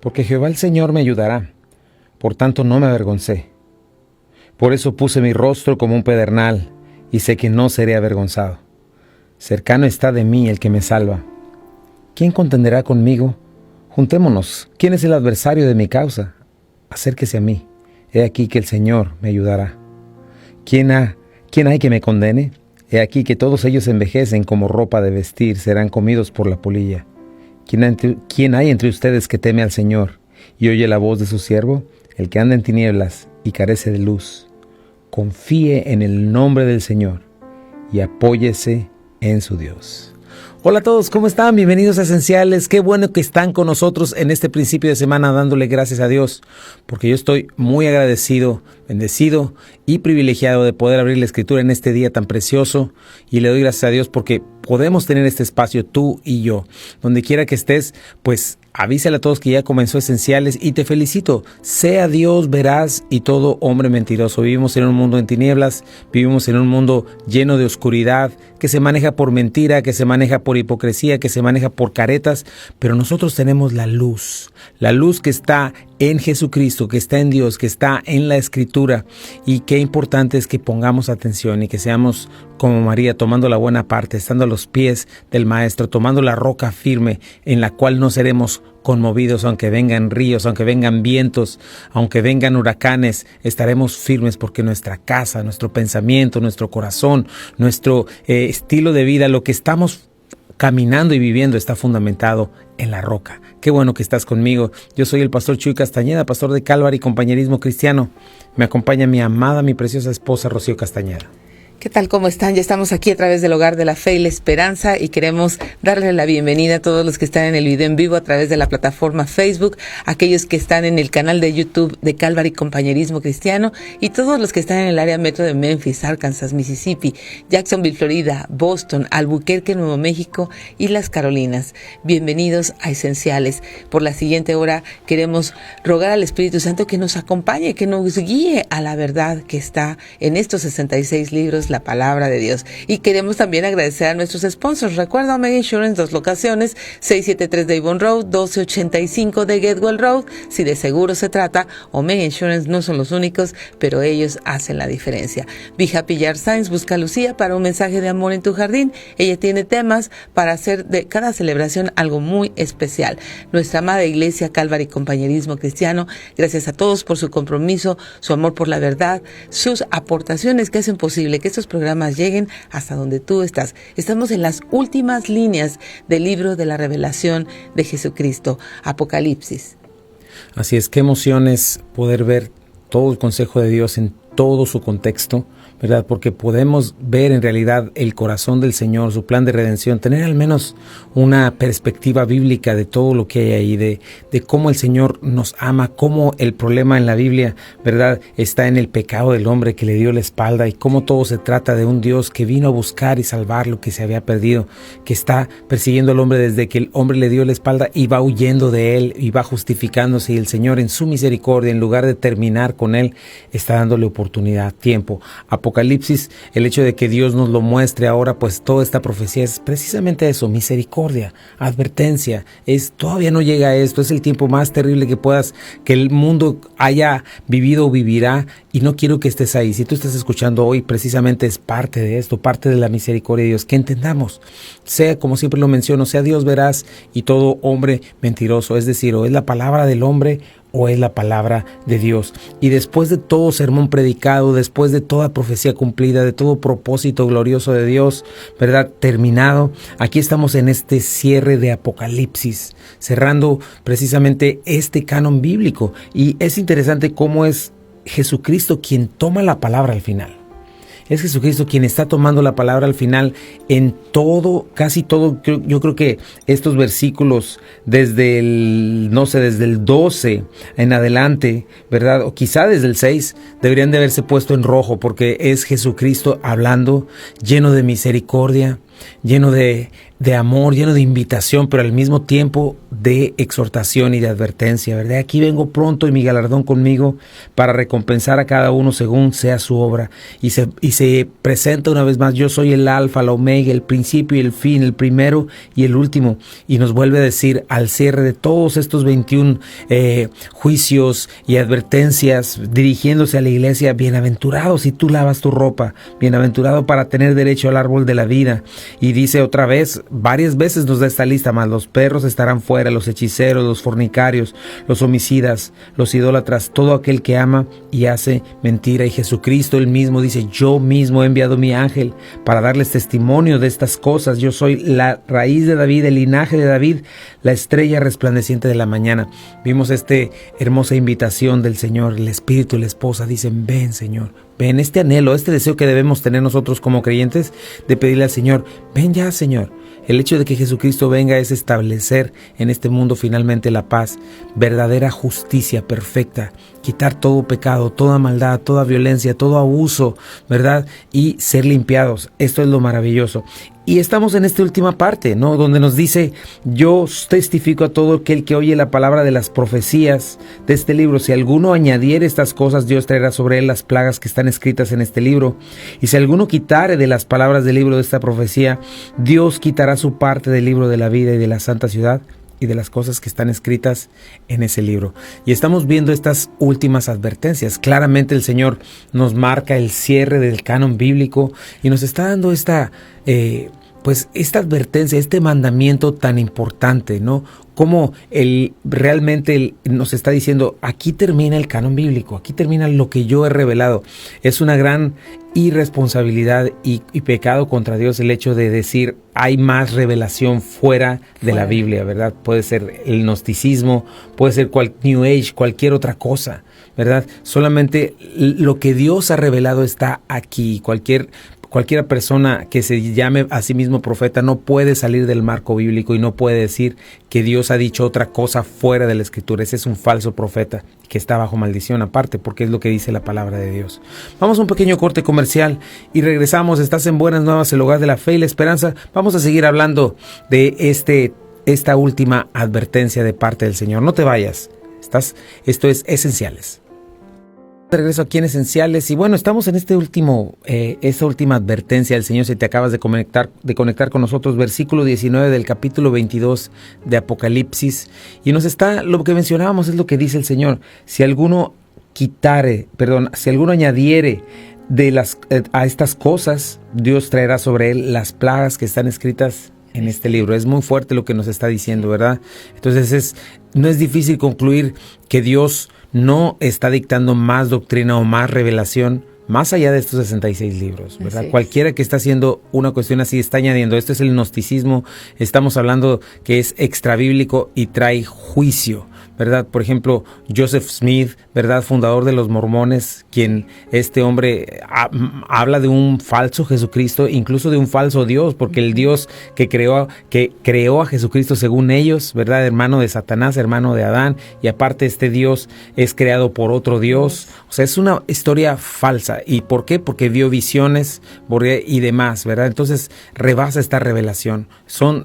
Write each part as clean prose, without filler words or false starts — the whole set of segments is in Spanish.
Porque Jehová el Señor me ayudará, por tanto no me avergoncé. Por eso puse mi rostro como un pedernal, y sé que no seré avergonzado. Cercano está de mí el que me salva. ¿Quién contenderá conmigo? Juntémonos. ¿Quién es el adversario de mi causa? Acérquese a mí. He aquí que el Señor me ayudará. ¿Quién hay que me condene? He aquí que todos ellos envejecen como ropa de vestir, serán comidos por la polilla. ¿Quién hay entre ustedes que teme al Señor y oye la voz de su siervo? El que anda en tinieblas y carece de luz. Confíe en el nombre del Señor y apóyese en su Dios. Hola a todos, ¿cómo están? Bienvenidos a Esenciales. Qué bueno que están con nosotros en este principio de semana dándole gracias a Dios, porque yo estoy muy agradecido, bendecido y privilegiado de poder abrir la Escritura en este día tan precioso, y le doy gracias a Dios porque podemos tener este espacio tú y yo. Donde quiera que estés, pues avísale a todos que ya comenzó Esenciales y te felicito. Sea Dios veraz y todo hombre mentiroso. Vivimos en un mundo en tinieblas, vivimos en un mundo lleno de oscuridad, que se maneja por mentira, que se maneja por hipocresía, que se maneja por caretas, pero nosotros tenemos la luz que está en Jesucristo, que está en Dios, que está en la Escritura, y qué importante es que pongamos atención y que seamos como María, tomando la buena parte, estando a los pies del Maestro, tomando la roca firme en la cual no seremos conmovidos, aunque vengan ríos, aunque vengan vientos, aunque vengan huracanes, estaremos firmes porque nuestra casa, nuestro pensamiento, nuestro corazón, nuestro estilo de vida, lo que estamos caminando y viviendo está fundamentado en la roca. Qué bueno que estás conmigo. Yo soy el pastor Chuy Castañeda, pastor de Calvary Compañerismo Cristiano. Me acompaña mi amada, mi preciosa esposa Rocío Castañeda. ¿Qué tal? ¿Cómo están? Ya estamos aquí a través del Hogar de la Fe y la Esperanza, y queremos darle la bienvenida a todos los que están en el video en vivo a través de la plataforma Facebook, aquellos que están en el canal de YouTube de Calvary Compañerismo Cristiano, y todos los que están en el área metro de Memphis, Arkansas, Mississippi, Jacksonville, Florida, Boston, Albuquerque, Nuevo México y las Carolinas. Bienvenidos a Esenciales. Por la siguiente hora queremos rogar al Espíritu Santo que nos acompañe, que nos guíe a la verdad que está en estos 66 libros, la palabra de Dios. Y queremos también agradecer a nuestros sponsors. Recuerda Omega Insurance, 2 locaciones, 673 de Avon Road, 1285 de Getwell Road. Si de seguro se trata, Omega Insurance no son los únicos, pero ellos hacen la diferencia. Be Happy Yard Signs, busca a Lucía para un mensaje de amor en tu jardín. Ella tiene temas para hacer de cada celebración algo muy especial. Nuestra amada iglesia Calvary Compañerismo Cristiano, gracias a todos por su compromiso, su amor por la verdad, sus aportaciones que hacen posible que estos programas lleguen hasta donde tú estás. Estamos en las últimas líneas del libro de la revelación de Jesucristo, Apocalipsis. Así es, qué emoción es poder ver todo el consejo de Dios en todo su contexto, ¿verdad? Porque podemos ver en realidad el corazón del Señor, su plan de redención, tener al menos una perspectiva bíblica de todo lo que hay ahí, de cómo el Señor nos ama, cómo el problema en la Biblia, ¿verdad?, está en el pecado del hombre que le dio la espalda, y cómo todo se trata de un Dios que vino a buscar y salvar lo que se había perdido, que está persiguiendo al hombre desde que el hombre le dio la espalda y va huyendo de él y va justificándose, y el Señor en su misericordia, en lugar de terminar con él, está dándole oportunidad, tiempo. Apocalipsis, el hecho de que Dios nos lo muestre ahora, pues toda esta profecía es precisamente eso, misericordia, advertencia, todavía no llega a esto, es el tiempo más terrible que el mundo haya vivido o vivirá, y no quiero que estés ahí. Si tú estás escuchando hoy, precisamente es parte de esto, parte de la misericordia de Dios, que entendamos, sea como siempre lo menciono, sea Dios veraz y todo hombre mentiroso, es decir, o es la palabra del hombre o es la palabra de Dios. Y después de todo sermón predicado, después de toda profecía cumplida, de todo propósito glorioso de Dios, ¿verdad?, terminado, aquí estamos en este cierre de Apocalipsis, cerrando precisamente este canon bíblico. Y es interesante cómo es Jesucristo quien toma la palabra al final. Es Jesucristo quien está tomando la palabra al final en todo, casi todo. Yo creo que estos versículos desde el 12 en adelante, ¿verdad? O quizá desde el 6 deberían de haberse puesto en rojo, porque es Jesucristo hablando, lleno de misericordia, lleno de amor, lleno de invitación, pero al mismo tiempo de exhortación y de advertencia, ¿verdad? Aquí vengo pronto y mi galardón conmigo para recompensar a cada uno según sea su obra. Y se presenta una vez más: yo soy el alfa, la omega, el principio y el fin, el primero y el último. Y nos vuelve a decir al cierre de todos estos 21 juicios y advertencias, dirigiéndose a la iglesia: bienaventurado si tú lavas tu ropa, bienaventurado para tener derecho al árbol de la vida. Y dice otra vez, varias veces nos da esta lista más: los perros estarán fuera, los hechiceros, los fornicarios, los homicidas, los idólatras, todo aquel que ama y hace mentira. Y Jesucristo él mismo dice: yo mismo he enviado mi ángel para darles testimonio de estas cosas. Yo soy la raíz de David, el linaje de David, la estrella resplandeciente de la mañana. Vimos esta hermosa invitación del Señor. El Espíritu y la esposa dicen: ven, Señor, ven. Este anhelo, este deseo que debemos tener nosotros como creyentes de pedirle al Señor: ven ya, Señor. El hecho de que Jesucristo venga es establecer en este mundo finalmente la paz, verdadera justicia perfecta, quitar todo pecado, toda maldad, toda violencia, todo abuso, ¿verdad? Y ser limpiados. Esto es lo maravilloso. Y estamos en esta última parte, ¿no? Donde nos dice: yo testifico a todo aquel que oye la palabra de las profecías de este libro. Si alguno añadiere estas cosas, Dios traerá sobre él las plagas que están escritas en este libro. Y si alguno quitare de las palabras del libro de esta profecía, Dios quitará su parte del libro de la vida y de la santa ciudad y de las cosas que están escritas en ese libro. Y estamos viendo estas últimas advertencias. Claramente el Señor nos marca el cierre del canon bíblico y nos está dando esta advertencia, este mandamiento tan importante, ¿no? Como realmente nos está diciendo: aquí termina el canon bíblico, aquí termina lo que yo he revelado. Es una gran irresponsabilidad y pecado contra Dios el hecho de decir: hay más revelación fuera de la Biblia, ¿verdad? Puede ser el gnosticismo, puede ser New Age, cualquier otra cosa, ¿verdad? Solamente lo que Dios ha revelado está aquí. Cualquiera persona que se llame a sí mismo profeta no puede salir del marco bíblico y no puede decir que Dios ha dicho otra cosa fuera de la Escritura. Ese es un falso profeta que está bajo maldición aparte, porque es lo que dice la palabra de Dios. Vamos a un pequeño corte comercial y regresamos. Estás en Buenas Nuevas, el hogar de la fe y la esperanza. Vamos a seguir hablando de esta última advertencia de parte del Señor. No te vayas. Esto es Esenciales. De regreso aquí en Esenciales, y bueno, estamos en esta última advertencia del Señor. Si te acabas de conectar con nosotros, versículo 19 del capítulo 22 de Apocalipsis, y lo que mencionábamos es lo que dice el Señor: si alguno añadiere a estas cosas, Dios traerá sobre él las plagas que están escritas en este libro. Es muy fuerte lo que nos está diciendo, ¿verdad? Entonces no es difícil concluir que Dios no está dictando más doctrina o más revelación más allá de estos 66 libros, ¿verdad? Sí. Cualquiera que está haciendo una cuestión así está añadiendo. Esto es el gnosticismo. Estamos hablando que es extrabíblico y trae juicio, ¿verdad? Por ejemplo, Joseph Smith, ¿verdad? Fundador de los mormones, este hombre habla de un falso Jesucristo, incluso de un falso Dios, porque el Dios que creó a Jesucristo según ellos, ¿verdad? Hermano de Satanás, hermano de Adán, y aparte este Dios es creado por otro Dios. O sea, es una historia falsa. ¿Y por qué? Porque vio visiones y demás, ¿verdad? Entonces rebasa esta revelación.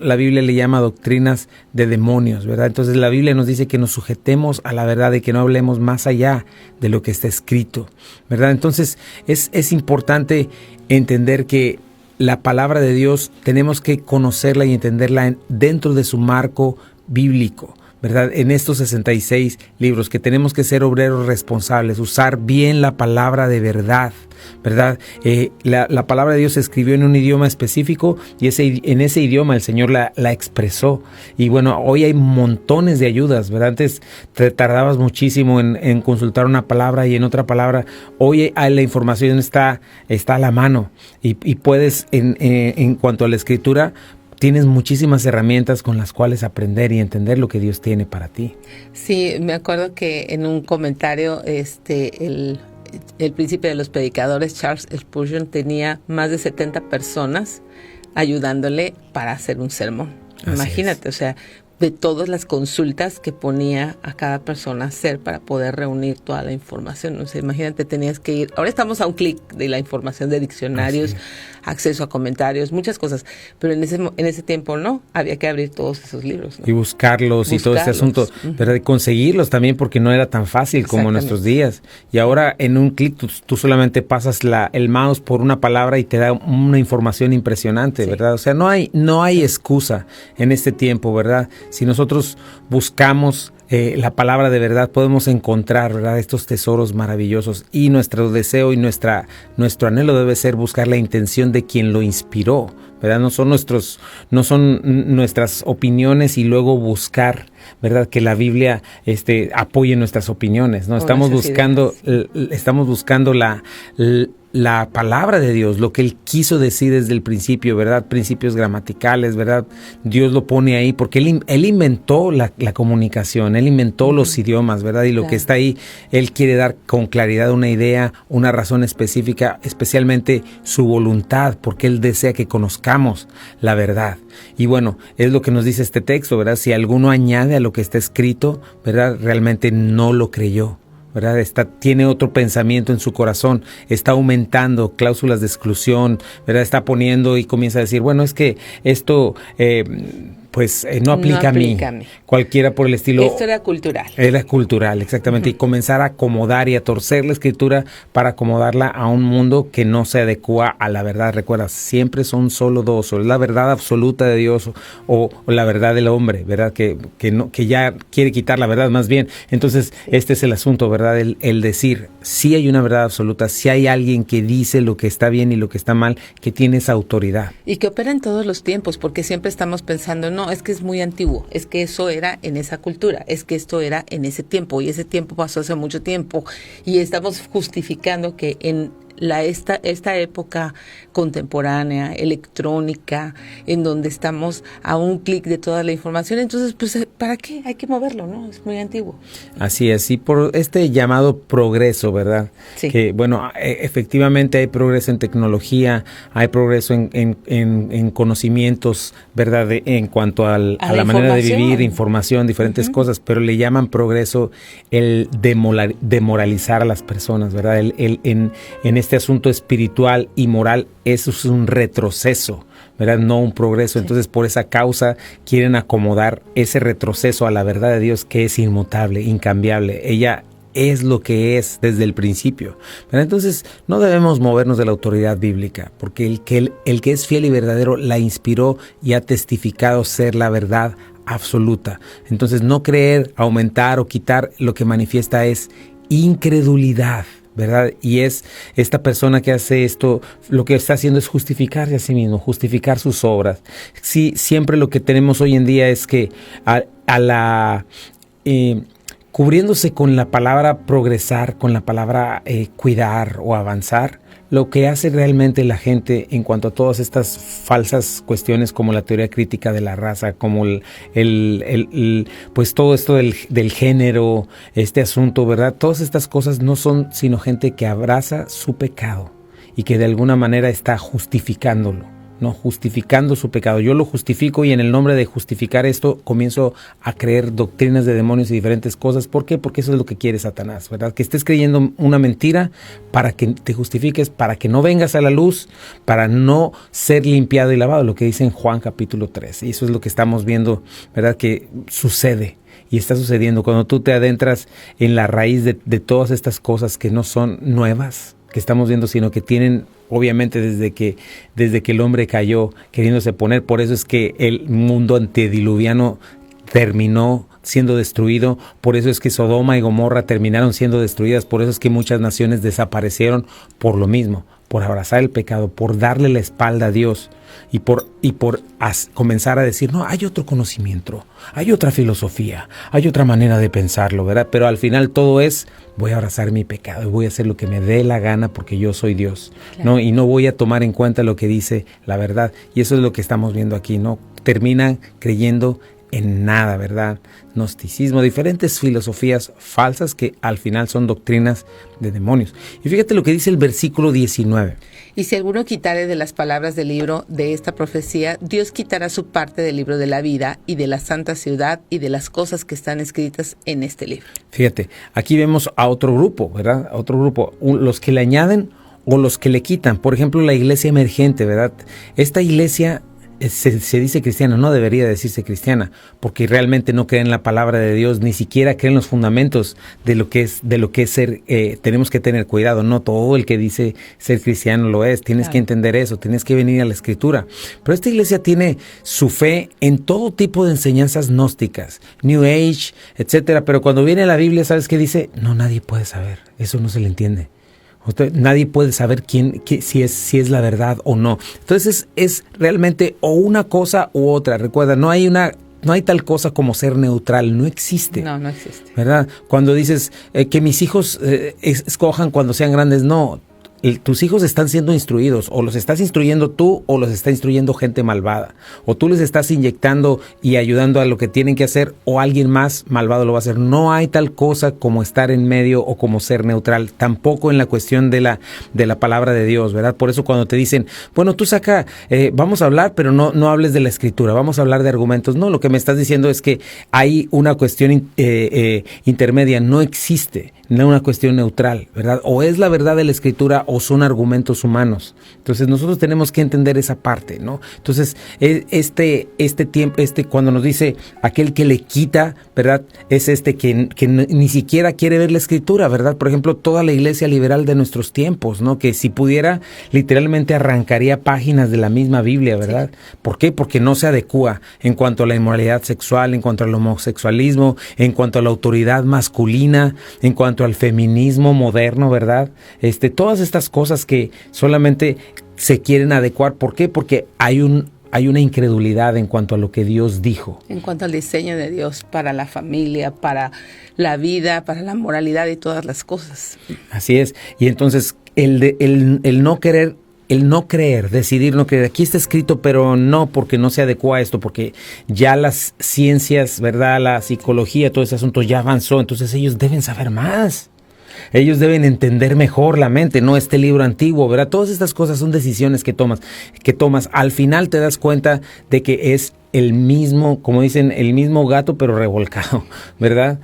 La Biblia le llama doctrinas de demonios, ¿verdad? Entonces la Biblia nos dice que nos sujetemos a la verdad y que no hablemos más allá de lo que está escrito, ¿verdad? Entonces es importante entender que la palabra de Dios tenemos que conocerla y entenderla dentro de su marco bíblico, ¿verdad? En estos 66 libros, que tenemos que ser obreros responsables, usar bien la palabra de verdad, ¿verdad? La palabra de Dios se escribió en un idioma específico y en ese idioma el Señor la expresó. Y bueno, hoy hay montones de ayudas, ¿verdad? Antes te tardabas muchísimo en consultar una palabra y en otra palabra. Hoy la información está a la mano y puedes, en cuanto a la escritura, tienes muchísimas herramientas con las cuales aprender y entender lo que Dios tiene para ti. Sí, me acuerdo que en un comentario, el príncipe de los predicadores, Charles Spurgeon, tenía más de 70 personas ayudándole para hacer un sermón. Imagínate, o sea, de todas las consultas que ponía a cada persona a hacer para poder reunir toda la información. O sea, imagínate, tenías que ir, ahora estamos a un clic de la información de diccionarios, acceso a comentarios, muchas cosas, pero en ese tiempo no, había que abrir todos esos libros, ¿no? Y buscarlos y todo este asunto, ¿verdad? Y conseguirlos también, porque no era tan fácil como en nuestros días. Y ahora en un clic tú solamente pasas el mouse por una palabra y te da una información impresionante, ¿verdad? O sea, no hay excusa en este tiempo, ¿verdad? Si nosotros buscamos la palabra de verdad, podemos encontrar, ¿verdad?, estos tesoros maravillosos. Y nuestro deseo y nuestro anhelo debe ser buscar la intención de quien lo inspiró, ¿verdad? No son nuestras opiniones y luego buscar, ¿verdad?, que la Biblia apoye nuestras opiniones, ¿no? Estamos buscando la palabra de Dios, lo que Él quiso decir desde el principio, ¿verdad? Principios gramaticales, ¿verdad? Dios lo pone ahí porque Él inventó la comunicación, Él inventó los idiomas, ¿verdad? Y lo que está ahí, Él quiere dar con claridad una idea, una razón específica, especialmente su voluntad, porque Él desea que conozcamos la verdad. Y bueno, es lo que nos dice este texto, ¿verdad? Si alguno añade a lo que está escrito, ¿verdad?, realmente no lo creyó, ¿verdad? Tiene otro pensamiento en su corazón, está aumentando cláusulas de exclusión, ¿verdad? Está poniendo y comienza a decir, bueno, es que esto no aplica a mí. Cualquiera por el estilo. Esto era cultural. Era cultural, exactamente. Y comenzar a acomodar y a torcer la escritura para acomodarla a un mundo que no se adecua a la verdad. Recuerda, siempre son solo dos, o la verdad absoluta de Dios o la verdad del hombre, ¿verdad? Que ya quiere quitar la verdad más bien. Entonces, este es el asunto, ¿verdad? El decir, sí hay una verdad absoluta, sí hay alguien que dice lo que está bien y lo que está mal, que tiene esa autoridad. Y que opera en todos los tiempos, porque siempre estamos pensando, no, es que es muy antiguo, es que eso era en esa cultura, es que esto era en ese tiempo, y ese tiempo pasó hace mucho tiempo, y estamos justificando que en esta época contemporánea, electrónica, en donde estamos a un clic de toda la información, entonces, pues, ¿para qué? Hay que moverlo, ¿no? Es muy antiguo. Así es, y por este llamado progreso, ¿verdad? Sí. Que, bueno, efectivamente hay progreso en tecnología, hay progreso en conocimientos, ¿verdad? En cuanto a la manera de vivir, información, diferentes cosas, pero le llaman progreso el demoralizar a las personas, ¿verdad? En este asunto espiritual y moral, eso es un retroceso, ¿verdad? No un progreso. Entonces, por esa causa quieren acomodar ese retroceso a la verdad de Dios, que es inmutable, incambiable. Ella es lo que es desde el principio. Pero entonces no debemos movernos de la autoridad bíblica, porque el que es fiel y verdadero la inspiró y ha testificado ser la verdad absoluta. Entonces, no creer, aumentar o quitar, lo que manifiesta es incredulidad, ¿verdad? Y es esta persona que hace esto, lo que está haciendo es justificarse a sí mismo, justificar sus obras. Sí, siempre lo que tenemos hoy en día es que cubriéndose con la palabra progresar, con la palabra cuidar o avanzar, lo que hace realmente la gente en cuanto a todas estas falsas cuestiones como la teoría crítica de la raza, como pues todo esto del género, este asunto, ¿verdad? Todas estas cosas no son sino gente que abraza su pecado y que de alguna manera está justificándolo, ¿no? Justificando su pecado. Yo lo justifico y en el nombre de justificar esto comienzo a creer doctrinas de demonios y diferentes cosas. ¿Por qué? Porque eso es lo que quiere Satanás, ¿verdad? Que estés creyendo una mentira para que te justifiques, para que no vengas a la luz, para no ser limpiado y lavado, lo que dice en Juan capítulo 3. Y eso es lo que estamos viendo, ¿verdad? Que sucede. Y está sucediendo cuando tú te adentras en la raíz de todas estas cosas que no son nuevas, que estamos viendo, sino que tienen, obviamente, desde que el hombre cayó, queriéndose poner. Por eso es que el mundo antediluviano terminó siendo destruido. Por eso es que Sodoma y Gomorra terminaron siendo destruidas. Por eso es que muchas naciones desaparecieron por lo mismo, por abrazar el pecado, por darle la espalda a Dios y por comenzar a decir, no, hay otro conocimiento, hay otra filosofía, hay otra manera de pensarlo, ¿verdad? Pero al final todo es, voy a abrazar mi pecado y voy a hacer lo que me dé la gana porque yo soy Dios, claro, ¿no? Y no voy a tomar en cuenta lo que dice la verdad. Y eso es lo que estamos viendo aquí, ¿no? Terminan creyendo en nada, ¿verdad? Gnosticismo, diferentes filosofías falsas que al final son doctrinas de demonios. Y fíjate lo que dice el versículo 19. Y si alguno quitare de las palabras del libro de esta profecía, Dios quitará su parte del libro de la vida y de la santa ciudad y de las cosas que están escritas en este libro. Fíjate, aquí vemos a otro grupo, ¿verdad? A otro grupo, los que le añaden o los que le quitan. Por ejemplo, la iglesia emergente, ¿verdad? Esta iglesia se dice cristiana, no debería decirse cristiana, porque realmente no creen la palabra de Dios, ni siquiera creen los fundamentos de lo que es ser. Tenemos que tener cuidado, no todo el que dice ser cristiano lo es, tienes que entender eso, tienes que venir a la escritura. Pero esta iglesia tiene su fe en todo tipo de enseñanzas gnósticas, New Age, etcétera, pero cuando viene la Biblia, ¿sabes qué dice? No, nadie puede saber, eso no se le entiende. Nadie puede saber si es la verdad o no. Entonces es realmente o una cosa u otra. Recuerda, no hay tal cosa como ser neutral, no existe. No existe. ¿Verdad? Cuando dices que mis hijos escojan cuando sean grandes, no. Tus hijos están siendo instruidos, o los estás instruyendo tú o los está instruyendo gente malvada, o tú les estás inyectando y ayudando a lo que tienen que hacer, o alguien más malvado lo va a hacer. No hay tal cosa como estar en medio o como ser neutral, tampoco en la cuestión de la palabra de Dios, ¿verdad? Por eso cuando te dicen, bueno, tú saca, vamos a hablar, pero no hables de la escritura, vamos a hablar de argumentos. No, lo que me estás diciendo es que hay una cuestión intermedia, no existe, no una cuestión neutral, ¿verdad? O es la verdad de la escritura o son argumentos humanos. Entonces nosotros tenemos que entender esa parte, ¿no? Entonces cuando nos dice aquel que le quita, ¿verdad? Es que ni siquiera quiere ver la escritura, ¿verdad? Por ejemplo, toda la iglesia liberal de nuestros tiempos, ¿no? Que si pudiera, literalmente arrancaría páginas de la misma Biblia, ¿verdad? Sí. ¿Por qué? Porque no se adecúa en cuanto a la inmoralidad sexual, en cuanto al homosexualismo, en cuanto a la autoridad masculina, en cuanto al feminismo moderno, ¿verdad? Todas estas cosas que solamente se quieren adecuar. ¿Por qué? Porque hay una incredulidad en cuanto a lo que Dios dijo. En cuanto al diseño de Dios para la familia, para la vida, para la moralidad y todas las cosas. Así es. Y entonces el no querer, el no creer, decidir no creer. Aquí está escrito, pero no, porque no se adecua a esto, porque ya las ciencias, ¿verdad? La psicología, todo ese asunto ya avanzó. Entonces ellos deben saber más. Ellos deben entender mejor la mente, no este libro antiguo, ¿verdad? Todas estas cosas son decisiones que tomas. Al final te das cuenta de que es el mismo, como dicen, el mismo gato pero revolcado, ¿verdad?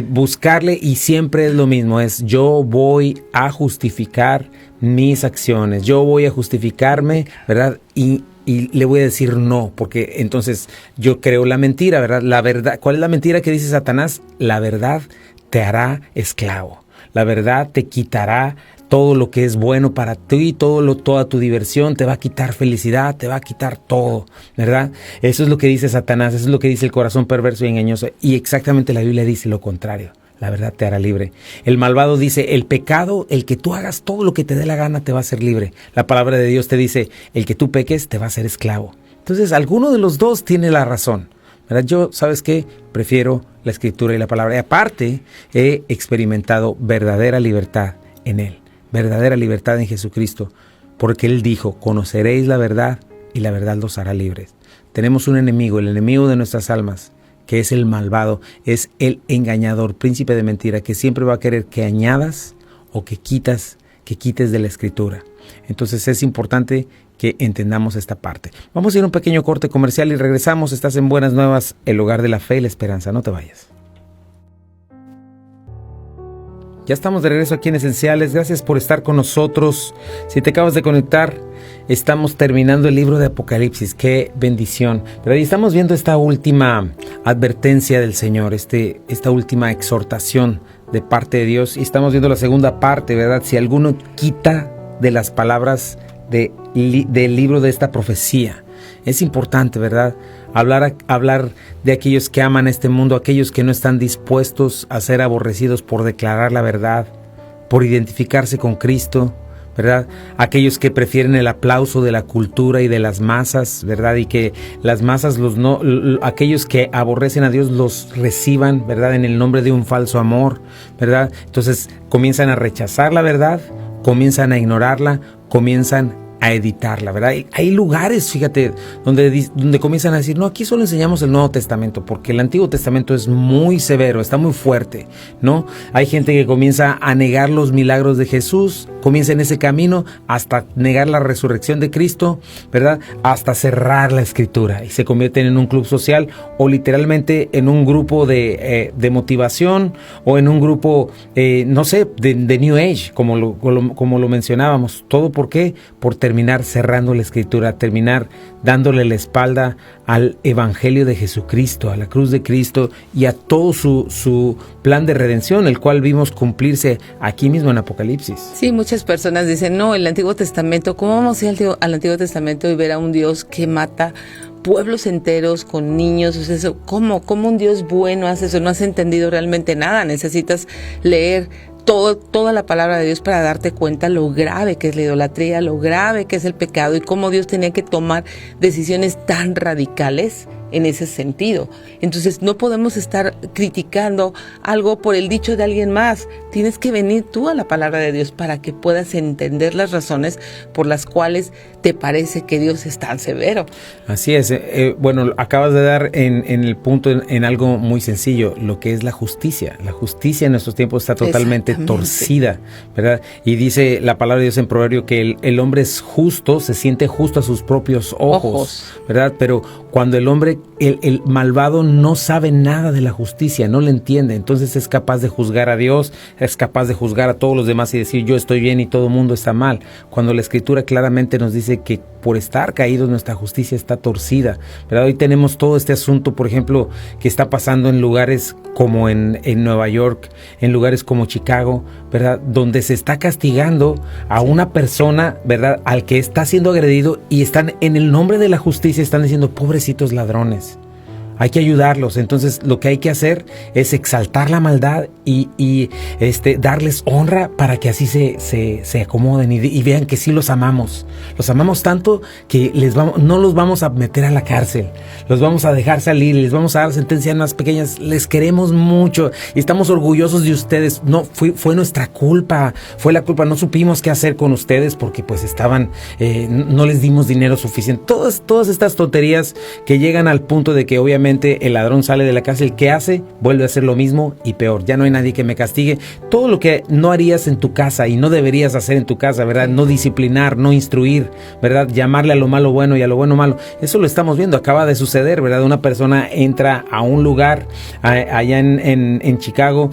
Buscarle y siempre es lo mismo, es yo voy a justificar mis acciones, yo voy a justificarme, ¿verdad? Y le voy a decir no, porque entonces yo creo la mentira, ¿verdad? La verdad, ¿cuál es la mentira que dice Satanás? La verdad te hará esclavo. La verdad te quitará todo lo que es bueno para ti, toda tu diversión, te va a quitar felicidad, te va a quitar todo, ¿verdad? Eso es lo que dice Satanás, eso es lo que dice el corazón perverso y engañoso. Y exactamente la Biblia dice lo contrario. La verdad te hará libre. El malvado dice, el pecado, el que tú hagas todo lo que te dé la gana te va a hacer libre. La palabra de Dios te dice, el que tú peques te va a hacer esclavo. Entonces, alguno de los dos tiene la razón, ¿verdad? Yo, ¿sabes qué? Prefiero la escritura y la palabra. Y aparte, he experimentado verdadera libertad en Él, verdadera libertad en Jesucristo, porque Él dijo, conoceréis la verdad y la verdad los hará libres. Tenemos un enemigo, el enemigo de nuestras almas, que es el malvado, es el engañador, príncipe de mentira, que siempre va a querer que añadas o que quites de la escritura. Entonces es importante que entendamos esta parte. Vamos a ir a un pequeño corte comercial y regresamos. Estás en Buenas Nuevas, el hogar de la fe y la esperanza. No te vayas. Ya estamos de regreso aquí en Esenciales. Gracias por estar con nosotros. Si te acabas de conectar, estamos terminando el libro de Apocalipsis. ¡Qué bendición! Pero ahí estamos viendo esta última advertencia del Señor, esta última exhortación de parte de Dios. Y estamos viendo la segunda parte, ¿verdad? Si alguno quita de las palabras del libro de esta profecía. Es importante, ¿verdad? Hablar de aquellos que aman este mundo, aquellos que no están dispuestos a ser aborrecidos por declarar la verdad, por identificarse con Cristo, ¿verdad? Aquellos que prefieren el aplauso de la cultura y de las masas, ¿verdad? Y que las masas, aquellos que aborrecen a Dios los reciban, ¿verdad? En el nombre de un falso amor, ¿verdad? Entonces comienzan a rechazar la verdad, comienzan a ignorarla, comienzan a editarla, ¿verdad? Hay lugares, fíjate, donde comienzan a decir, no, aquí solo enseñamos el Nuevo Testamento, porque el Antiguo Testamento es muy severo, está muy fuerte, ¿no? Hay gente que comienza a negar los milagros de Jesús, comienza en ese camino hasta negar la resurrección de Cristo, ¿verdad? Hasta cerrar la Escritura y se convierten en un club social o literalmente en un grupo de motivación o en un grupo, no sé, de New Age, como lo mencionábamos. ¿Todo por qué? Por terminar cerrando la Escritura, terminar dándole la espalda al Evangelio de Jesucristo, a la cruz de Cristo y a todo su plan de redención, el cual vimos cumplirse aquí mismo en Apocalipsis. Sí, muchas personas dicen, no, el Antiguo Testamento, ¿cómo vamos a ir al Antiguo Testamento y ver a un Dios que mata pueblos enteros con niños? O sea, eso, ¿cómo un Dios bueno hace eso? No has entendido realmente nada. Necesitas leer toda la palabra de Dios para darte cuenta lo grave que es la idolatría, lo grave que es el pecado y cómo Dios tenía que tomar decisiones tan radicales en ese sentido. Entonces no podemos estar criticando algo por el dicho de alguien más. Tienes que venir tú a la palabra de Dios para que puedas entender las razones por las cuales te parece que Dios es tan severo. Así es. Bueno, acabas de dar en el punto en algo muy sencillo, lo que es la justicia. La justicia en nuestros tiempos está totalmente torcida, ¿verdad? Y dice la palabra de Dios en Proverbio que el hombre es justo, se siente justo a sus propios ojos, ¿verdad? Pero cuando el hombre, el malvado no sabe nada de la justicia, no le entiende, entonces es capaz de juzgar a Dios, es capaz de juzgar a todos los demás y decir yo estoy bien y todo el mundo está mal, cuando la Escritura claramente nos dice que por estar caídos nuestra justicia está torcida, ¿verdad? Hoy tenemos todo este asunto, por ejemplo, que está pasando en lugares como en Nueva York, en lugares como Chicago, ¿verdad? Donde se está castigando a una persona, ¿verdad? Al que está siendo agredido y están en el nombre de la justicia, están diciendo pobrecitos ladrones. Hay que ayudarlos. Entonces lo que hay que hacer es exaltar la maldad y darles honra para que así se acomoden y vean que sí los amamos. Los amamos tanto que no los vamos a meter a la cárcel. Los vamos a dejar salir, les vamos a dar sentencias más pequeñas. Les queremos mucho y estamos orgullosos de ustedes. No, fue nuestra culpa. Fue la culpa. No supimos qué hacer con ustedes porque pues estaban, no les dimos dinero suficiente. Todas estas tonterías que llegan al punto de que obviamente el ladrón sale de la cárcel, ¿qué hace? Vuelve a hacer lo mismo y peor. Ya no hay nadie que me castigue. Todo lo que no harías en tu casa y no deberías hacer en tu casa, ¿verdad? No disciplinar, no instruir, ¿verdad? Llamarle a lo malo bueno y a lo bueno malo. Eso lo estamos viendo, acaba de suceder, ¿verdad? Una persona entra a un lugar allá en Chicago,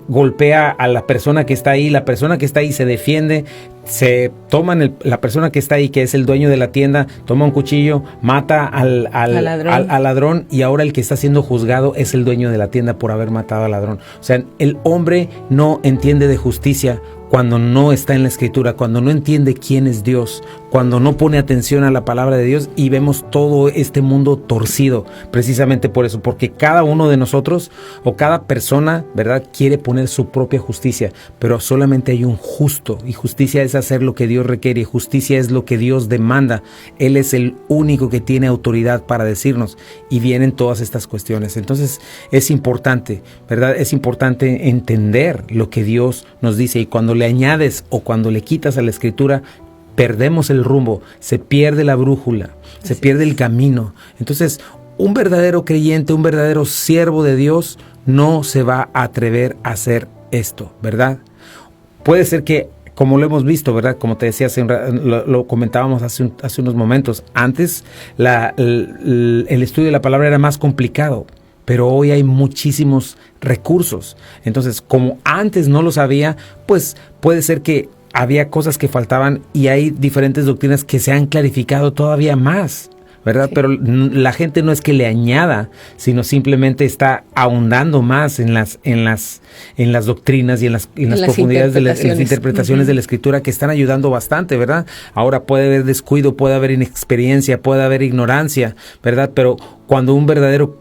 golpea a la persona que está ahí, la persona que está ahí se defiende. Se toman la persona que está ahí, que es el dueño de la tienda, toma un cuchillo, mata al ladrón y ahora el que está siendo juzgado es el dueño de la tienda por haber matado al ladrón. O sea, el hombre no entiende de justicia cuando no está en la Escritura, cuando no entiende quién es Dios, cuando no pone atención a la palabra de Dios y vemos todo este mundo torcido, precisamente por eso, porque cada uno de nosotros o cada persona, ¿verdad?, quiere poner su propia justicia, pero solamente hay un justo y justicia es hacer lo que Dios requiere, justicia es lo que Dios demanda. Él es el único que tiene autoridad para decirnos y vienen todas estas cuestiones. Entonces es importante, ¿verdad?, es importante entender lo que Dios nos dice y cuando le añades o cuando le quitas a la Escritura, perdemos el rumbo, se pierde la brújula, se pierde el camino. Entonces, un verdadero creyente, un verdadero siervo de Dios, no se va a atrever a hacer esto, ¿verdad? Puede ser que, como lo hemos visto, ¿verdad? Como te decía, lo comentábamos hace unos momentos, antes el estudio de la palabra era más complicado, pero hoy hay muchísimos recursos. Entonces, como antes no lo sabía, pues puede ser que había cosas que faltaban y hay diferentes doctrinas que se han clarificado todavía más, ¿verdad? Sí. Pero la gente no es que le añada, sino simplemente está ahondando más en las doctrinas y en las profundidades de las interpretaciones de la Escritura que están ayudando bastante, ¿verdad? Ahora puede haber descuido, puede haber inexperiencia, puede haber ignorancia, ¿verdad? Pero cuando un verdadero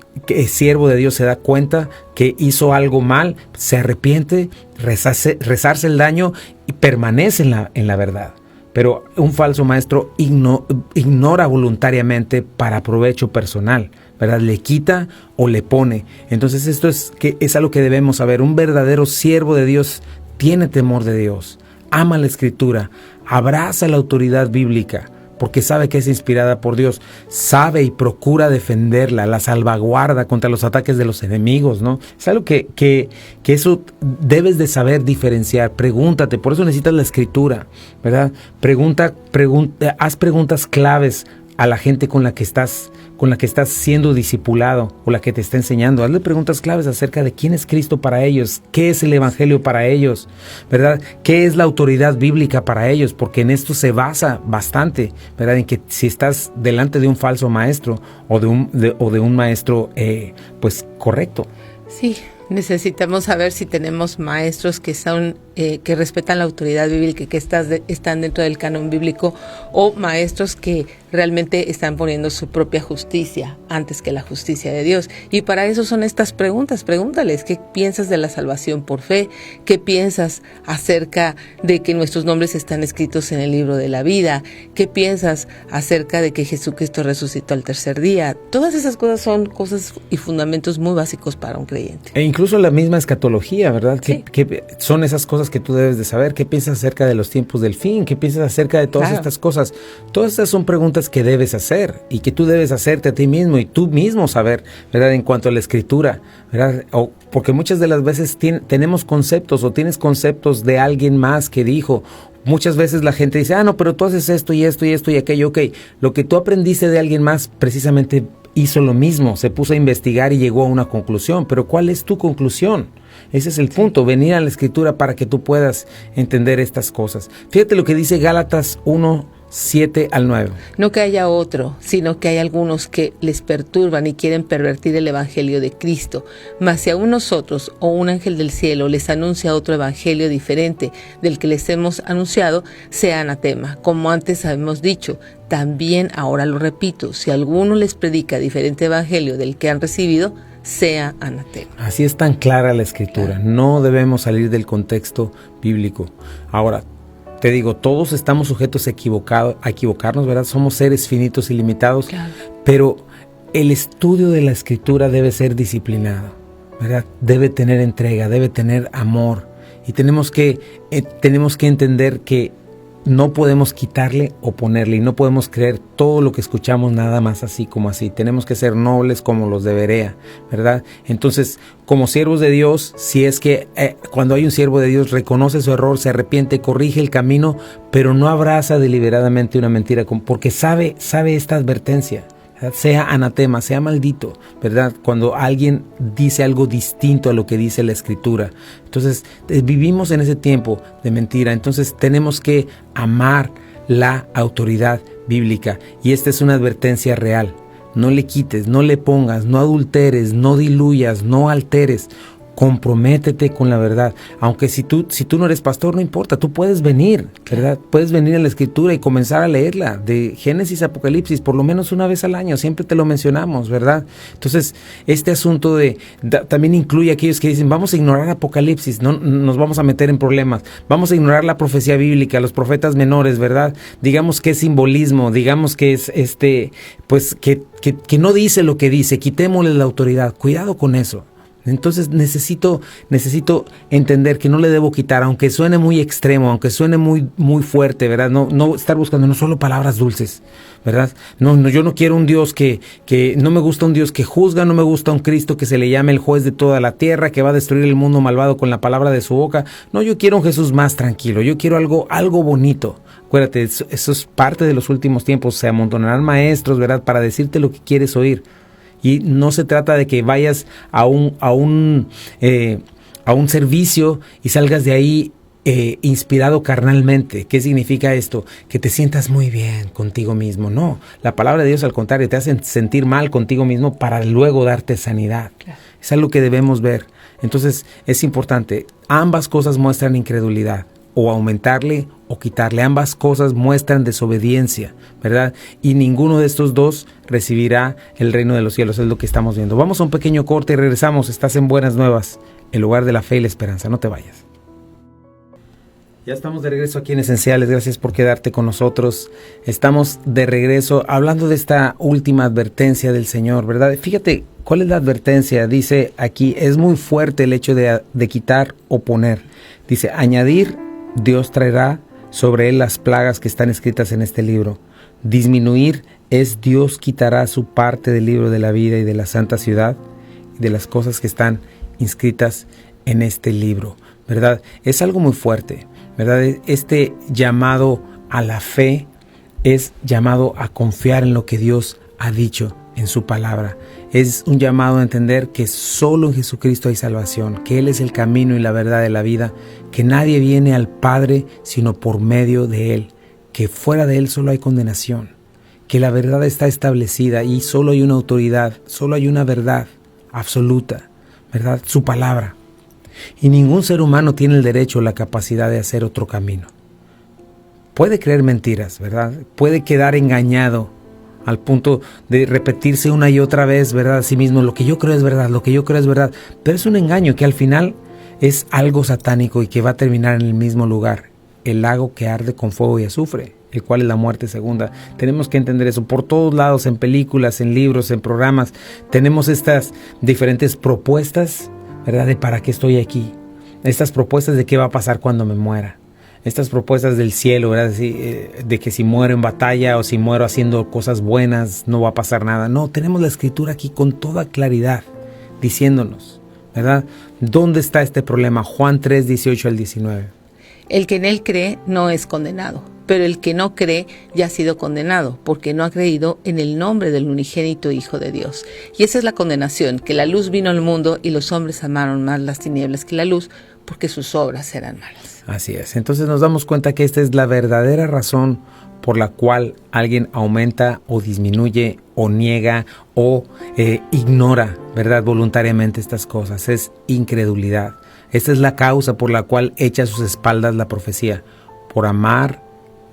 siervo de Dios se da cuenta que hizo algo mal, se arrepiente, resarce el daño y permanece en la verdad. Pero un falso maestro ignora voluntariamente para provecho personal, ¿verdad? Le quita o le pone. Entonces esto es algo que debemos saber. Un verdadero siervo de Dios tiene temor de Dios, ama la Escritura, abraza la autoridad bíblica, porque sabe que es inspirada por Dios, sabe y procura defenderla, la salvaguarda contra los ataques de los enemigos, ¿no? Es algo que eso debes de saber diferenciar. Pregúntate, por eso necesitas la escritura, ¿verdad? Haz preguntas claves a la gente con la que estás siendo discipulado o la que te está enseñando. Hazle preguntas claves acerca de quién es Cristo para ellos, qué es el Evangelio para ellos, ¿verdad? ¿Qué es la autoridad bíblica para ellos? Porque en esto se basa bastante, ¿verdad? En que si estás delante de un falso maestro o de un maestro pues correcto. Sí, necesitamos saber si tenemos maestros que son que respetan la autoridad bíblica, que están dentro del canon bíblico, o maestros que realmente están poniendo su propia justicia antes que la justicia de Dios. Y para eso son estas preguntas. Pregúntales qué piensas de la salvación por fe, qué piensas acerca de que nuestros nombres están escritos en el libro de la vida, qué piensas acerca de que Jesucristo resucitó al tercer día. Todas esas cosas son cosas y fundamentos muy básicos para un creyente. E incluso la misma escatología, ¿verdad? Sí. Que son esas cosas que tú debes de saber. ¿Qué piensas acerca de los tiempos del fin? ¿Qué piensas acerca de todas estas cosas? Todas estas son preguntas que debes hacer y que tú debes hacerte a ti mismo y tú mismo saber, ¿verdad? En cuanto a la escritura, ¿verdad? Porque muchas de las veces tenemos conceptos o tienes conceptos de alguien más que dijo. Muchas veces la gente dice, no, pero tú haces esto y esto y esto y aquello. Ok, lo que tú aprendiste de alguien más precisamente hizo lo mismo, se puso a investigar y llegó a una conclusión. Pero ¿cuál es tu conclusión? Ese es el punto, venir a la Escritura para que tú puedas entender estas cosas. Fíjate lo que dice Gálatas 1:7-9. No que haya otro, sino que hay algunos que les perturban y quieren pervertir el evangelio de Cristo. Mas si aún nosotros o un ángel del cielo les anuncia otro evangelio diferente del que les hemos anunciado, sea anatema. Como antes hemos dicho, también ahora lo repito, si alguno les predica diferente evangelio del que han recibido, sea anatema. Así es tan clara la Escritura. No debemos salir del contexto bíblico. Ahora, te digo, todos estamos sujetos a equivocarnos, ¿verdad? Somos seres finitos y limitados, Claro. Pero el estudio de la Escritura debe ser disciplinado, ¿verdad? Debe tener entrega, debe tener amor. Y tenemos que entender que no podemos quitarle o ponerle, y no podemos creer todo lo que escuchamos nada más así como así. Tenemos que ser nobles como los de Berea, ¿verdad? Entonces, como siervos de Dios, si es que cuando hay un siervo de Dios reconoce su error, se arrepiente, corrige el camino, pero no abraza deliberadamente una mentira, porque sabe esta advertencia, ¿verdad? Sea anatema, sea maldito, ¿verdad? Cuando alguien dice algo distinto a lo que dice la Escritura. Entonces, vivimos en ese tiempo de mentira. Entonces, tenemos que amar la autoridad bíblica. Y esta es una advertencia real. No le quites, no le pongas, no adulteres, no diluyas, no alteres. Comprométete con la verdad. Aunque si tú no eres pastor, no importa, tú puedes venir, ¿verdad? Puedes venir a la Escritura y comenzar a leerla, de Génesis a Apocalipsis, por lo menos una vez al año, siempre te lo mencionamos, ¿verdad? Entonces, este asunto también incluye a aquellos que dicen, vamos a ignorar Apocalipsis, no nos vamos a meter en problemas, vamos a ignorar la profecía bíblica, los profetas menores, ¿verdad? Digamos que es simbolismo, digamos que es pues que no dice lo que dice, quitémosle la autoridad, cuidado con eso. Entonces necesito entender que no le debo quitar, aunque suene muy extremo, aunque suene muy, muy fuerte, ¿verdad? No estar buscando no solo palabras dulces, ¿verdad? No, yo no quiero un Dios que no me gusta un Dios que juzga, no me gusta un Cristo que se le llame el juez de toda la tierra, que va a destruir el mundo malvado con la palabra de su boca. No, yo quiero un Jesús más tranquilo, yo quiero algo bonito. Acuérdate, eso es parte de los últimos tiempos, se amontonarán maestros, ¿verdad? Para decirte lo que quieres oír. Y no se trata de que vayas a un servicio y salgas de ahí inspirado carnalmente. ¿Qué significa esto? Que te sientas muy bien contigo mismo. No, la palabra de Dios al contrario te hace sentir mal contigo mismo para luego darte sanidad. Claro. Es algo que debemos ver. Entonces es importante. Ambas cosas muestran incredulidad. O aumentarle o quitarle. Ambas cosas muestran desobediencia, ¿verdad? Y ninguno de estos dos recibirá el reino de los cielos, es lo que estamos viendo. Vamos a un pequeño corte y regresamos. Estás en Buenas Nuevas, el lugar de la fe y la esperanza. No te vayas. Ya estamos de regreso aquí en Esenciales. Gracias por quedarte con nosotros. Estamos de regreso hablando de esta última advertencia del Señor, ¿verdad? Fíjate, ¿cuál es la advertencia? Dice aquí, es muy fuerte el hecho de quitar o poner. Dice, añadir, Dios traerá sobre él las plagas que están escritas en este libro. Disminuir es Dios quitará su parte del libro de la vida y de la santa ciudad y de las cosas que están inscritas en este libro, ¿verdad? Es algo muy fuerte, ¿verdad? Este llamado a la fe es llamado a confiar en lo que Dios ha dicho en su palabra. Es un llamado a entender que solo en Jesucristo hay salvación, que Él es el camino y la verdad de la vida, que nadie viene al Padre sino por medio de Él, que fuera de Él solo hay condenación, que la verdad está establecida y solo hay una autoridad, solo hay una verdad absoluta, ¿verdad? Su palabra. Y ningún ser humano tiene el derecho o la capacidad de hacer otro camino. Puede creer mentiras, ¿verdad? Puede quedar engañado al punto de repetirse una y otra vez, ¿verdad? A sí mismo, lo que yo creo es verdad, lo que yo creo es verdad. Pero es un engaño que al final es algo satánico y que va a terminar en el mismo lugar, el lago que arde con fuego y azufre, el cual es la muerte segunda. Tenemos que entender eso. Por todos lados, en películas, en libros, en programas, tenemos estas diferentes propuestas, ¿verdad? De para qué estoy aquí. Estas propuestas de qué va a pasar cuando me muera. Estas propuestas del cielo, ¿verdad? De que si muero en batalla o si muero haciendo cosas buenas, no va a pasar nada. No, tenemos la Escritura aquí con toda claridad, diciéndonos, ¿verdad? ¿Dónde está este problema? Juan 3, 18 al 19. El que en él cree no es condenado, pero el que no cree ya ha sido condenado, porque no ha creído en el nombre del unigénito Hijo de Dios. Y esa es la condenación, que la luz vino al mundo y los hombres amaron más las tinieblas que la luz, porque sus obras eran malas. Así es. Entonces nos damos cuenta que esta es la verdadera razón por la cual alguien aumenta o disminuye o niega o ignora, ¿verdad? Voluntariamente estas cosas. Es incredulidad. Esta es la causa por la cual echa a sus espaldas la profecía. Por amar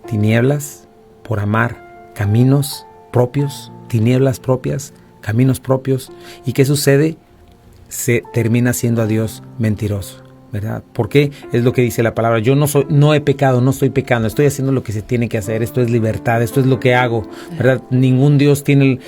tinieblas, por amar caminos propios, tinieblas propias, caminos propios. ¿Y qué sucede? Se termina siendo a Dios mentiroso, ¿verdad? Porque es lo que dice la palabra. Yo no he pecado, no estoy pecando, estoy haciendo lo que se tiene que hacer. Esto es libertad, esto es lo que hago, ¿verdad? Ningún Dios tiene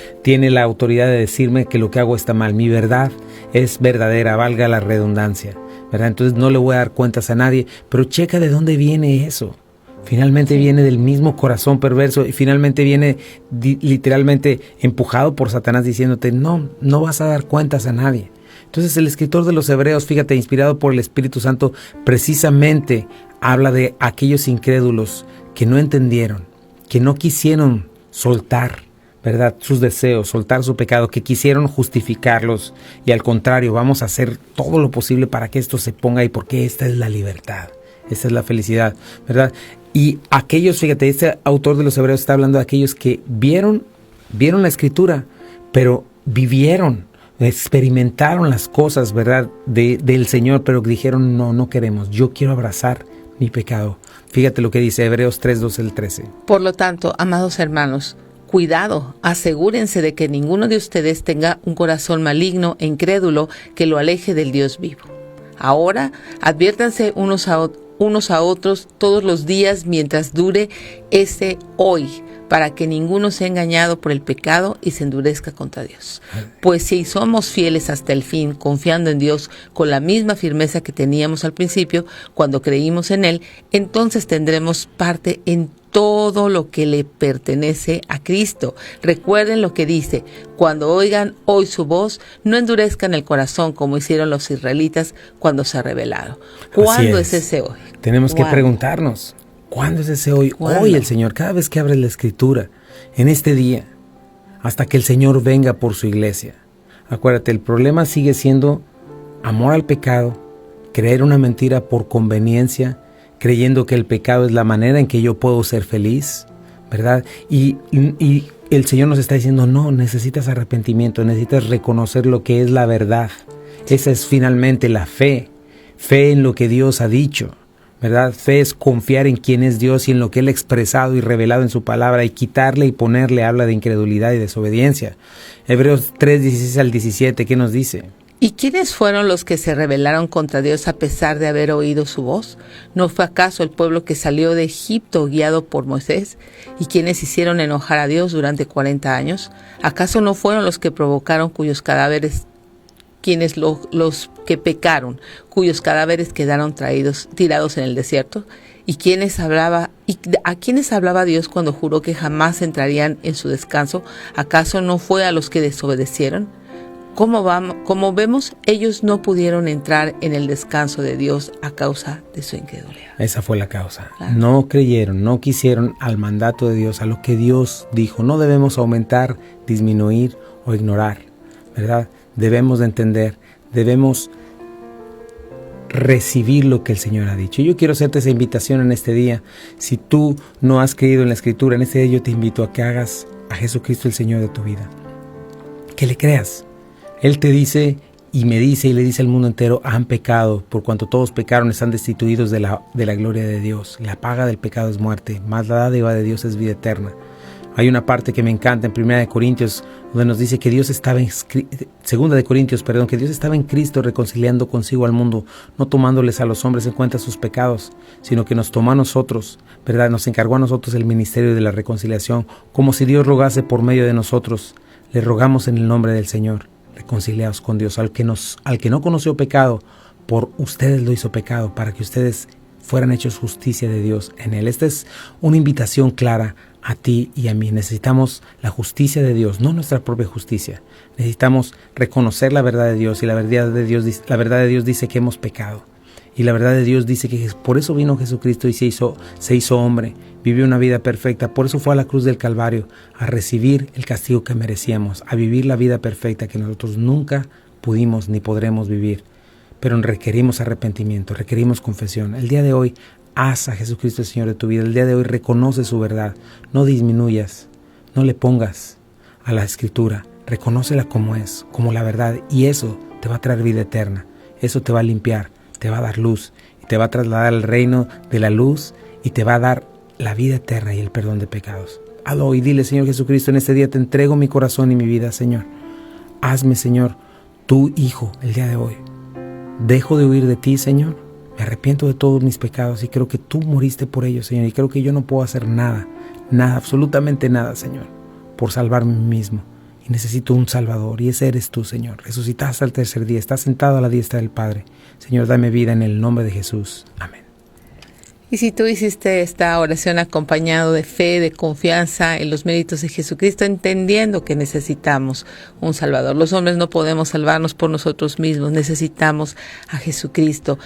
la autoridad de decirme que lo que hago está mal. Mi verdad es verdadera, valga la redundancia, ¿verdad? Entonces no le voy a dar cuentas a nadie, pero checa de dónde viene eso. Finalmente viene del mismo corazón perverso y finalmente viene literalmente empujado por Satanás diciéndote, no vas a dar cuentas a nadie. Entonces el escritor de los Hebreos, fíjate, inspirado por el Espíritu Santo, precisamente habla de aquellos incrédulos que no entendieron, que no quisieron soltar, ¿verdad?, sus deseos, soltar su pecado, que quisieron justificarlos y al contrario, vamos a hacer todo lo posible para que esto se ponga ahí porque esta es la libertad, esta es la felicidad, ¿verdad? Y aquellos, fíjate, este autor de los Hebreos está hablando de aquellos que vieron la Escritura, pero vivieron, experimentaron las cosas, ¿verdad?, del Señor, pero dijeron, no queremos, yo quiero abrazar mi pecado. Fíjate lo que dice Hebreos 3, 12 al 13. Por lo tanto, amados hermanos, cuidado, asegúrense de que ninguno de ustedes tenga un corazón maligno e incrédulo que lo aleje del Dios vivo. Ahora, adviértanse unos a otros todos los días mientras dure ese hoy, para que ninguno sea engañado por el pecado y se endurezca contra Dios. Pues si somos fieles hasta el fin, confiando en Dios con la misma firmeza que teníamos al principio, cuando creímos en Él, entonces tendremos parte en todo lo que le pertenece a Cristo. Recuerden lo que dice, cuando oigan hoy su voz, no endurezcan el corazón como hicieron los israelitas cuando se rebelaron. ¿Cuándo es ese hoy? Tenemos que preguntarnos, ¿cuándo es ese hoy? ¿Cuándo? Hoy el Señor, cada vez que abres la Escritura, en este día, hasta que el Señor venga por su iglesia. Acuérdate, el problema sigue siendo amor al pecado, creer una mentira por conveniencia, creyendo que el pecado es la manera en que yo puedo ser feliz, ¿verdad? Y el Señor nos está diciendo, no, necesitas arrepentimiento, necesitas reconocer lo que es la verdad. Esa es finalmente la fe en lo que Dios ha dicho, ¿verdad? Fe es confiar en quién es Dios y en lo que Él ha expresado y revelado en su palabra, y quitarle y ponerle habla de incredulidad y desobediencia. Hebreos 3, 16 al 17, ¿qué nos dice? ¿Y quiénes fueron los que se rebelaron contra Dios a pesar de haber oído su voz? ¿No fue acaso el pueblo que salió de Egipto guiado por Moisés? ¿Y quienes hicieron enojar a Dios durante 40 años? ¿Acaso no fueron los que provocaron cuyos cadáveres, quienes los que pecaron, cuyos cadáveres quedaron tirados en el desierto? ¿Y a quiénes hablaba Dios cuando juró que jamás entrarían en su descanso? ¿Acaso no fue a los que desobedecieron? Como vemos, ellos no pudieron entrar en el descanso de Dios a causa de su incredulidad. Esa fue la causa. Claro. No creyeron, no quisieron al mandato de Dios, a lo que Dios dijo. No debemos aumentar, disminuir o ignorar, ¿verdad? Debemos de entender, debemos recibir lo que el Señor ha dicho. Yo quiero hacerte esa invitación en este día. Si tú no has creído en la Escritura, en este día yo te invito a que hagas a Jesucristo el Señor de tu vida. Que le creas. Él te dice y me dice y le dice al mundo entero: han pecado, por cuanto todos pecaron, están destituidos de la gloria de Dios. La paga del pecado es muerte, mas la dádiva de Dios es vida eterna. Hay una parte que me encanta en 1 Corintios, donde nos dice que Dios estaba en 2 Corintios, que Dios estaba en Cristo reconciliando consigo al mundo, no tomándoles a los hombres en cuenta sus pecados, sino que nos tomó a nosotros, ¿verdad? Nos encargó a nosotros el ministerio de la reconciliación, como si Dios rogase por medio de nosotros. Le rogamos en el nombre del Señor, reconciliados con Dios. Al que no conoció pecado, por ustedes lo hizo pecado, para que ustedes fueran hechos justicia de Dios en Él. Esta es una invitación clara a ti y a mí. Necesitamos la justicia de Dios, no nuestra propia justicia. Necesitamos reconocer la verdad de Dios, y la verdad de Dios dice que hemos pecado. Y la verdad de Dios dice que por eso vino Jesucristo y se hizo hombre, vivió una vida perfecta. Por eso fue a la cruz del Calvario, a recibir el castigo que merecíamos, a vivir la vida perfecta que nosotros nunca pudimos ni podremos vivir. Pero requerimos arrepentimiento, requerimos confesión. El día de hoy, haz a Jesucristo el Señor de tu vida. El día de hoy reconoce su verdad. No disminuyas, no le pongas a la Escritura. Reconócela como es, como la verdad. Y eso te va a traer vida eterna. Eso te va a limpiar, te va a dar luz. Y te va a trasladar al reino de la luz. Y te va a dar la vida eterna y el perdón de pecados. Hazlo y dile: Señor Jesucristo, en este día te entrego mi corazón y mi vida, Señor. Hazme, Señor, tu hijo el día de hoy. Dejo de huir de ti, Señor. Me arrepiento de todos mis pecados y creo que tú moriste por ellos, Señor. Y creo que yo no puedo hacer nada, absolutamente nada, Señor, por salvarme a mí mismo. Y necesito un Salvador, y ese eres tú, Señor. Resucitaste al tercer día, estás sentado a la diestra del Padre. Señor, dame vida en el nombre de Jesús. Amén. Y si tú hiciste esta oración acompañado de fe, de confianza en los méritos de Jesucristo, entendiendo que necesitamos un Salvador. Los hombres no podemos salvarnos por nosotros mismos, necesitamos a Jesucristo.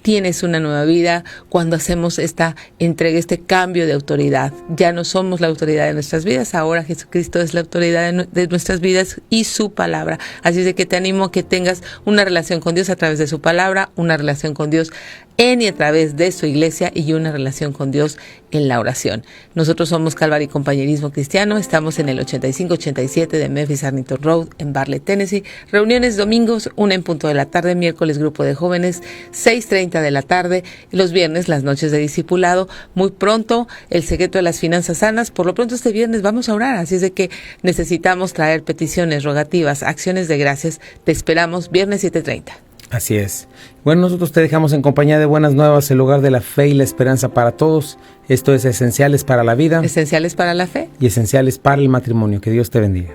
Tienes una nueva vida cuando hacemos esta entrega, este cambio de autoridad. Ya no somos la autoridad de nuestras vidas, ahora Jesucristo es la autoridad de nuestras vidas y su palabra. Así es de que te animo a que tengas una relación con Dios a través de su palabra, una relación con Dios en y a través de su iglesia, y una relación con Dios en la oración. Nosotros somos Calvary Compañerismo Cristiano, estamos en el 8587 de Memphis Arlington Road en Bartlett, Tennessee. Reuniones domingos, 1 en punto de la tarde, miércoles grupo de jóvenes, 6:30 de la tarde, los viernes las noches de discipulado. Muy pronto el secreto de las finanzas sanas. Por lo pronto este viernes vamos a orar, así es de que necesitamos traer peticiones, rogativas, acciones de gracias. Te esperamos viernes 7:30. Así es. Bueno, nosotros te dejamos en compañía de buenas nuevas, el lugar de la fe y la esperanza para todos. Esto es Esenciales para la Vida. Esenciales para la fe. Y Esenciales para el matrimonio. Que Dios te bendiga.